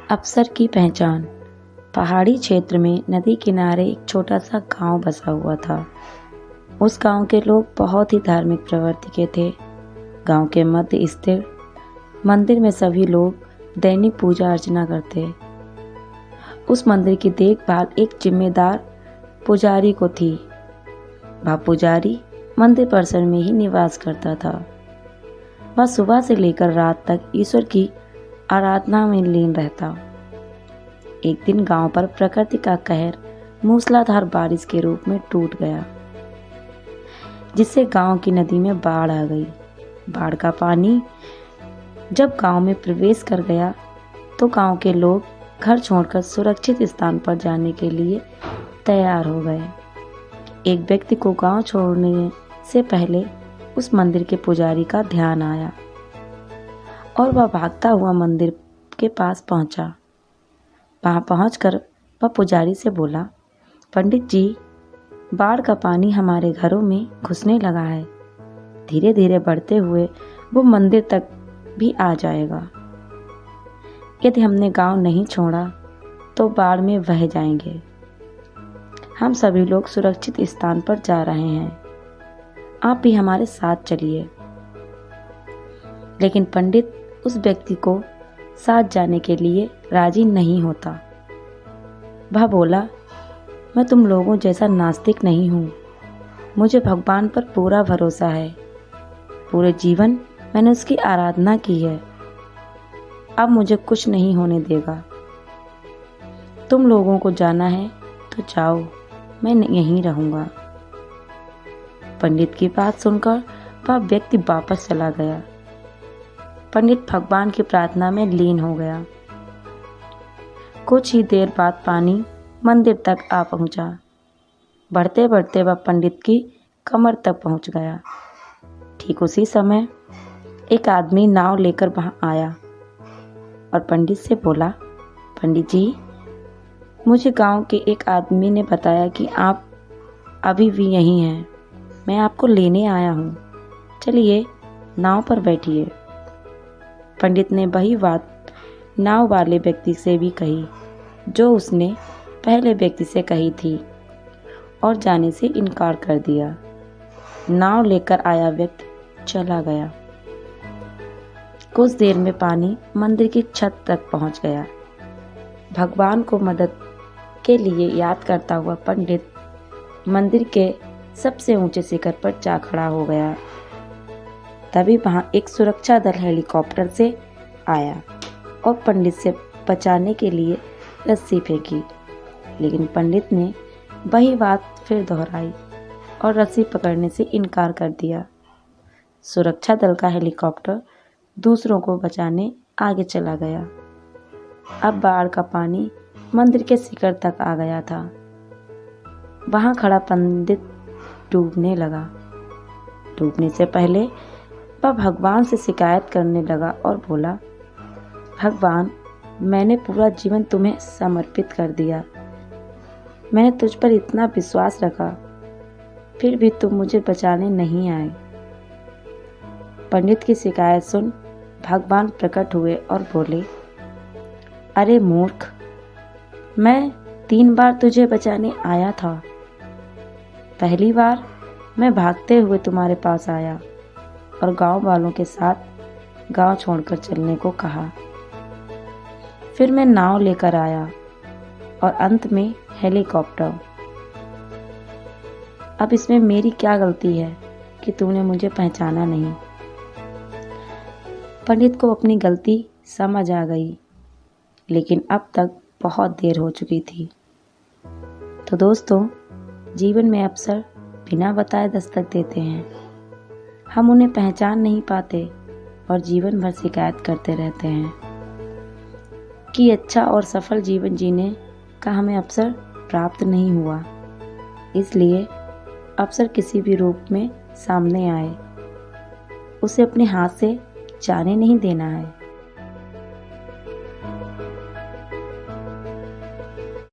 अफसर की पहचान। पहाड़ी क्षेत्र में नदी किनारे एक छोटा सा गांव बसा हुआ था। उस गांव के लोग बहुत ही धार्मिक प्रवृत्ति के थे। गांव के मध्य स्थित मंदिर में सभी लोग दैनिक पूजा अर्चना करते। उस मंदिर की देखभाल एक जिम्मेदार पुजारी को थी। वह पुजारी मंदिर परिसर में ही निवास करता था। वह सुबह से लेकर रात तक ईश्वर की आराधना में लीन रहता। एक दिन गांव पर प्रकृति का कहर मूसलाधार बारिश के रूप में टूट गया, जिससे गांव की नदी में बाढ़ आ गई। बाढ़ का पानी जब गांव में प्रवेश कर गया तो गांव के लोग घर छोड़कर सुरक्षित स्थान पर जाने के लिए तैयार हो गए। एक व्यक्ति को गांव छोड़ने से पहले उस मंदिर के पुजारी का ध्यान आया और वह भागता हुआ मंदिर के पास पहुंचा। वहां पहुंचकर वह पुजारी से बोला, पंडित जी, बाढ़ का पानी हमारे घरों में घुसने लगा है। धीरे धीरे बढ़ते हुए वो मंदिर तक भी आ जाएगा। यदि हमने गांव नहीं छोड़ा तो बाढ़ में बह जाएंगे। हम सभी लोग सुरक्षित स्थान पर जा रहे हैं, आप भी हमारे साथ चलिए। लेकिन पंडित उस व्यक्ति को साथ जाने के लिए राजी नहीं होता। वह बोला, मैं तुम लोगों जैसा नास्तिक नहीं हूँ। मुझे भगवान पर पूरा भरोसा है। पूरे जीवन मैंने उसकी आराधना की है। अब मुझे कुछ नहीं होने देगा। तुम लोगों को जाना है तो जाओ, मैं यहीं रहूँगा। पंडित की बात सुनकर वह व्यक्ति वापस चला गया। पंडित भगवान की प्रार्थना में लीन हो गया। कुछ ही देर बाद पानी मंदिर तक आ पहुंचा। बढ़ते बढ़ते वह पंडित की कमर तक पहुंच गया। ठीक उसी समय एक आदमी नाव लेकर वहां आया और पंडित से बोला, पंडित जी, मुझे गांव के एक आदमी ने बताया कि आप अभी भी यहीं हैं। मैं आपको लेने आया हूँ, चलिए नाव पर बैठिए। पंडित ने वही बात नाव वाले व्यक्ति से भी कही जो उसने पहले व्यक्ति से कही थी और जाने से इनकार कर दिया। नाव लेकर आया व्यक्ति चला गया। कुछ देर में पानी मंदिर की छत तक पहुंच गया। भगवान को मदद के लिए याद करता हुआ पंडित मंदिर के सबसे ऊंचे शिखर पर जा खड़ा हो गया। तभी वहां एक सुरक्षा दल हेलीकॉप्टर से आया और पंडित से बचाने के लिए रस्सी फेंकी। लेकिन पंडित ने वही बात फिर दोहराई और रस्सी पकड़ने से इनकार कर दिया। सुरक्षा दल का हेलीकॉप्टर दूसरों को बचाने आगे चला गया। अब बाढ़ का पानी मंदिर के शिखर तक आ गया था। वहां खड़ा पंडित डूबने लगा। डूबने से पहले वह भगवान से शिकायत करने लगा और बोला, भगवान, मैंने पूरा जीवन तुम्हें समर्पित कर दिया। मैंने तुझ पर इतना विश्वास रखा, फिर भी तुम मुझे बचाने नहीं आए। पंडित की शिकायत सुन भगवान प्रकट हुए और बोले, अरे मूर्ख, मैं 3 बार तुझे बचाने आया था। पहली बार मैं भागते हुए तुम्हारे पास आया और गांव वालों के साथ गांव छोड़कर चलने को कहा। फिर मैं नाव लेकर आया और अंत में हेलीकॉप्टर। अब इसमें मेरी क्या गलती है कि तूने मुझे पहचाना नहीं। पंडित को अपनी गलती समझ आ गई, लेकिन अब तक बहुत देर हो चुकी थी। तो दोस्तों, जीवन में अक्सर बिना बताए दस्तक देते हैं। हम उन्हें पहचान नहीं पाते और जीवन भर शिकायत करते रहते हैं कि अच्छा और सफल जीवन जीने का हमें अवसर प्राप्त नहीं हुआ। इसलिए अवसर किसी भी रूप में सामने आए, उसे अपने हाथ से जाने नहीं देना है।